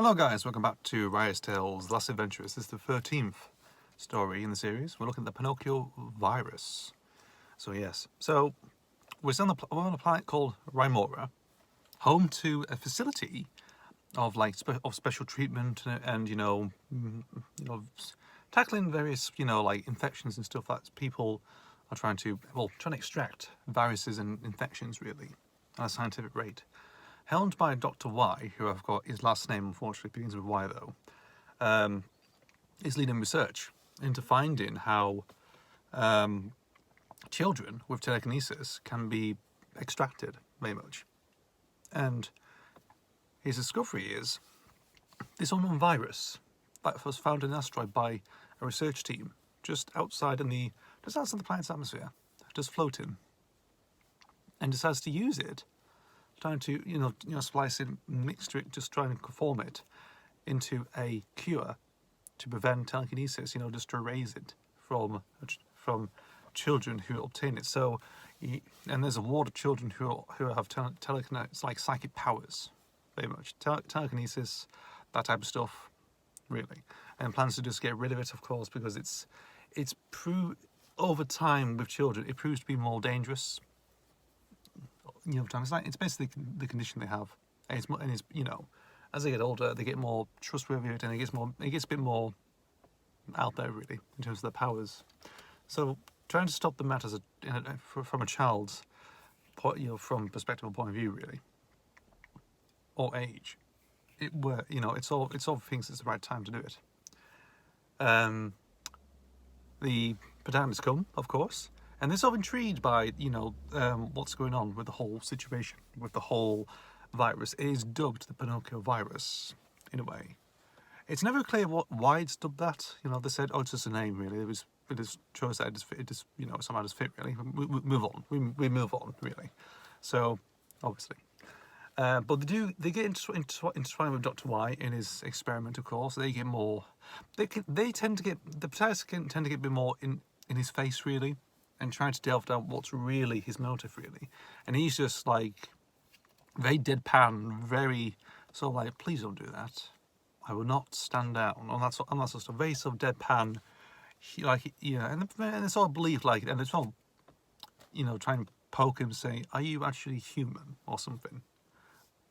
Hello guys, welcome back to Riot's Tales Last Adventures. This is the 13th story in the series. We're looking at the Pinocchio virus. So we're we're on a planet called Rymora, home to a facility of of special treatment and tackling various like infections and stuff that people are trying to extract viruses and infections really at a scientific rate. Helmed by Dr. Y, who I've got his last name unfortunately begins with Y though, is leading research into finding how children with telekinesis can be extracted very much. And his discovery is this unknown virus that was found in an asteroid by a research team just outside the planet's atmosphere, just floating, and decides to use it, trying to splice it, mixture it, just trying to conform it into a cure to prevent telekinesis, just to erase it from children who obtain it. So, and there's a ward of children who have telekinesis, like psychic powers, very much telekinesis, that type of stuff, really. And plans to just get rid of it, of course, because it's over time with children, it proves to be more dangerous. It's basically the condition they have, and it's as they get older, they get more trustworthy, and it gets a bit more out there really in terms of their powers. So trying to stop the matters from a child's point, from perspective or point of view really, or age, it's all thinks it's the right time to do it. The protagonists come, of course. And they're sort of intrigued by, what's going on with the whole situation, with the whole virus. It is dubbed the Pinocchio virus, in a way. It's never clear why it's dubbed that. They said, oh, it's just a name, really. It just chose that it just somehow just fit, really. We move on. We move on, really. So, obviously. But they get intertwined with Dr. Y in his experiment, of course. They get more. The protagonists tend to get a bit more in his face, really, and trying to delve down what's really his motive, really. And he's just like very deadpan, very sort of like, please don't do that. I will not stand down on that sort of stuff. Very sort of deadpan, and it's all believed like, and it's all, trying to poke him, say, are you actually human or something?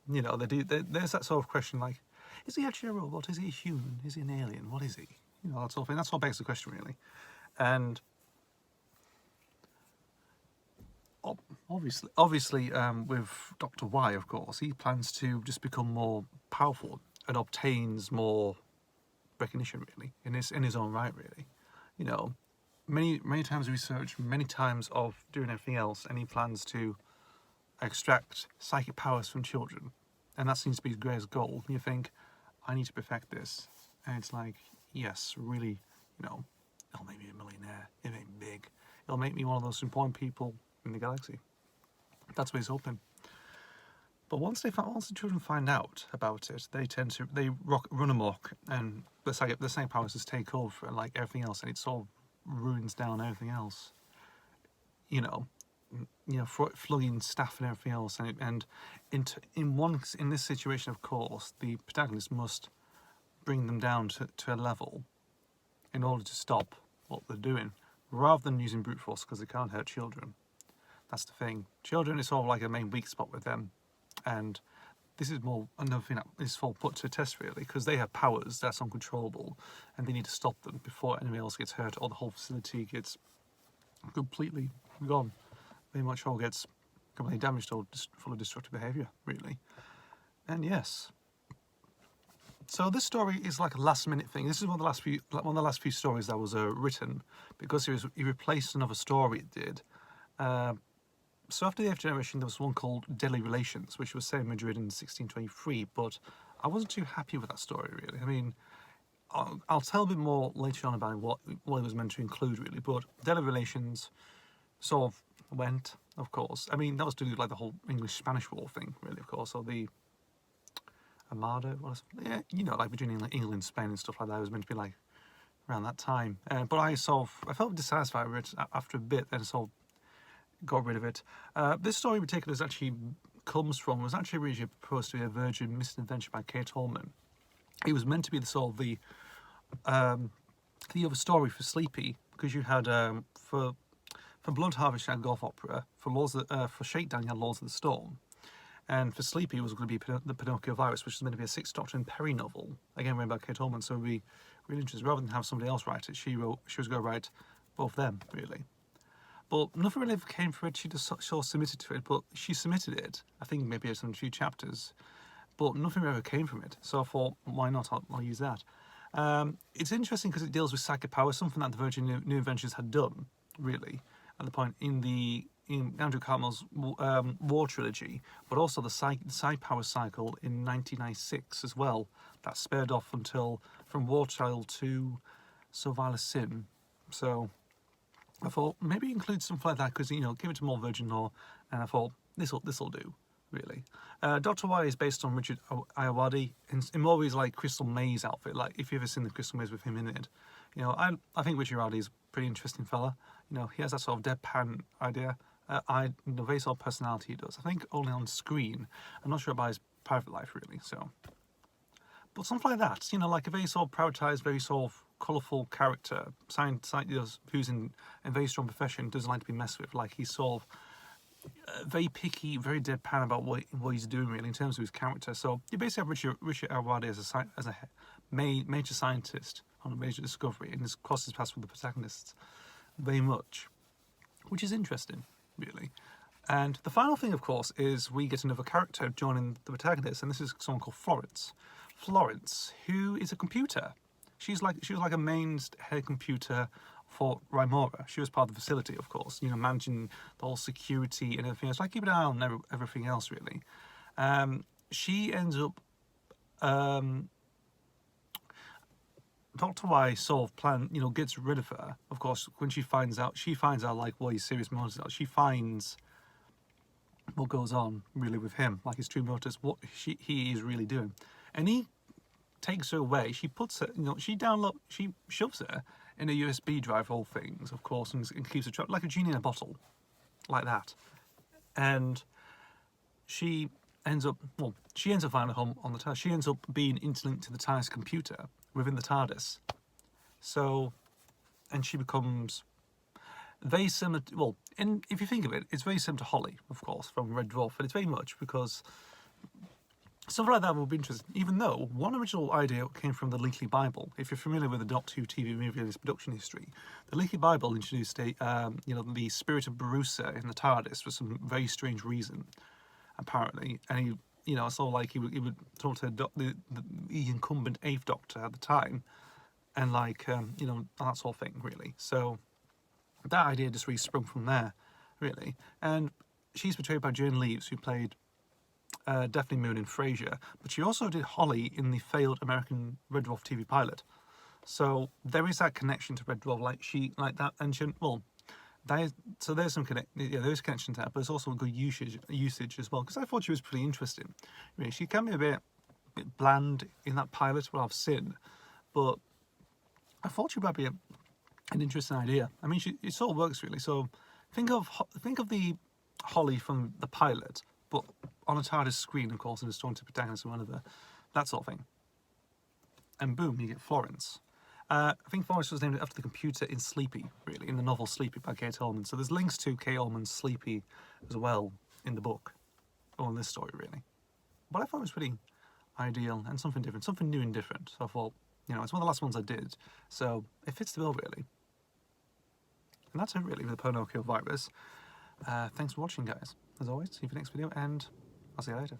There's that sort of question like, is he actually a robot? Is he a human? Is he an alien? What is he? That sort of thing. That's what begs the question, really. And obviously, with Dr. Y, of course, he plans to just become more powerful and obtains more recognition, really, in his own right, really. Many times of research, many times of doing everything else, and he plans to extract psychic powers from children, and that seems to be his greatest goal. And you think, I need to perfect this, and it's like, yes, really, it'll make me a millionaire. It'll make me big. It'll make me one of those important people in the galaxy. That's what he's hoping. But once the children find out about it, they run amok, and the psychic powers just take over and like everything else, and it sort of ruins down everything else. Flogging staff and everything else, and in this situation, of course, the protagonist must bring them down to a level in order to stop what they're doing, rather than using brute force, because they can't hurt children. That's the thing. Children is sort of like a main weak spot with them, and this is more another thing that is all put to a test, really, because they have powers that's uncontrollable, and they need to stop them before anyone else gets hurt or the whole facility gets completely gone. Very much all gets completely damaged or just full of destructive behaviour, really. And yes. So this story is like a last-minute thing. This is one of the last few stories that was written, because he replaced another story it did. So after the Eighth Generation, there was one called Deadly Relations, which was set in Madrid in 1623. But I wasn't too happy with that story, really. I mean, I'll tell a bit more later on about what it was meant to include, really. But Deadly Relations sort of went, of course. I mean, that was to do with like the whole English-Spanish War thing, really, of course, or the Armada, like between England and Spain and stuff like that. It was meant to be like around that time. But I felt dissatisfied with it after a bit, and sort of got rid of it. This story in particular was actually originally proposed to be a Virgin misadventure by Kate Holman, it was meant to be the sort of the other story for Sleepy, because you had for Blood Harvest you had Golf Opera, for Shakedown you had Lords of the Storm, and for Sleepy it was going to be the Pinocchio Virus, which is meant to be a Sixth Doctor and Perry novel, again written by Kate Ullman. So it'd be really interesting. Rather than have somebody else write it, she was going to write both them, really. But nothing really came from it. She just sort of submitted to it, but she submitted it, I think maybe some few chapters, but nothing ever came from it. So I thought, why not? I'll use that. It's interesting because it deals with psychic power, something that the Virgin New Adventures had done, really, at the point in Andrew Cartmell's War trilogy, but also the Psi Power cycle in 1996 as well. That spared off until from War Child to So Vile a Sin. So I thought maybe include something like that, because, you know, give it to more Virgin lore, and I thought this'll do, really. Dr. Y is based on Richard Ayoade in more ways like Crystal May's outfit. Like, if you've ever seen the Crystal Maze with him in it, you know, I think Richard Ayoade is a pretty interesting fella. You know, he has that sort of deadpan idea, very sort of personality he does. I think only on screen. I'm not sure about his private life, really. So, but something like that, you know, like a very sort of prioritised, very sort of colourful character, who's in a very strong profession, doesn't like to be messed with. Like, he's sort of very picky, very deadpan about what he's doing, really, in terms of his character. So you basically have Richard Ayoade as a major scientist on a major discovery, and his crosses paths with the protagonists very much, which is interesting, really. And the final thing, of course, is we get another character joining the protagonist, and this is someone called Florence. Florence, who is a computer. She was like a main head computer for Rymora. She was part of the facility, of course, you know, managing the whole security and everything else, like keeping an eye on everything else, really. She ends up, Dr. Y sort of gets rid of her. Of course, when she finds out like what his serious motives are. She finds what goes on really with him, like his true motives, what he is really doing, and he takes her away. She puts her, she shoves her in a USB drive, all things, of course, and keeps her trapped like a genie in a bottle, like that. And she ends up finding a home on the TARDIS. She ends up being interlinked to the TARDIS computer within the TARDIS. So, and she becomes very similar to, if you think of it, it's very similar to Holly, of course, from Red Dwarf, but it's very much because something like that would be interesting, even though one original idea came from the Leaky Bible. If you're familiar with the Doctor Who TV movie and its production history, the Leaky Bible introduced the spirit of Barusa in the TARDIS for some very strange reason, apparently. And he, sort of like he would talk to the incumbent 8th Doctor at the time, and that sort of thing, really. So that idea just really sprung from there, really. And she's portrayed by Jane Leaves, who played Daphne Moon in Frasier, but she also did Holly in the failed American Red Dwarf TV pilot. So there is that connection to Red Dwarf, there's some there's a connection to that, but there's also a good usage as well, because I thought she was pretty interesting. Really, she can be a bit bland in that pilot, what I've seen, but I thought she might be an interesting idea. I mean, it sort of works, really. So think of the Holly from the pilot, but on a TARDIS screen, of course, and it's talking to protagonists and whatever, that sort of thing. And boom, you get Florence. I think Florence was named after the computer in Sleepy, really, in the novel Sleepy by Kate Ullman. So there's links to Kate Ullman's Sleepy as well in the book, or in this story, really. But I thought it was pretty ideal and something different, something new and different. So I thought, it's one of the last ones I did, so it fits the bill, really. And that's it, really, with the Pinocchio virus. Thanks for watching, guys. As always, see you for the next video, and I'll see you later.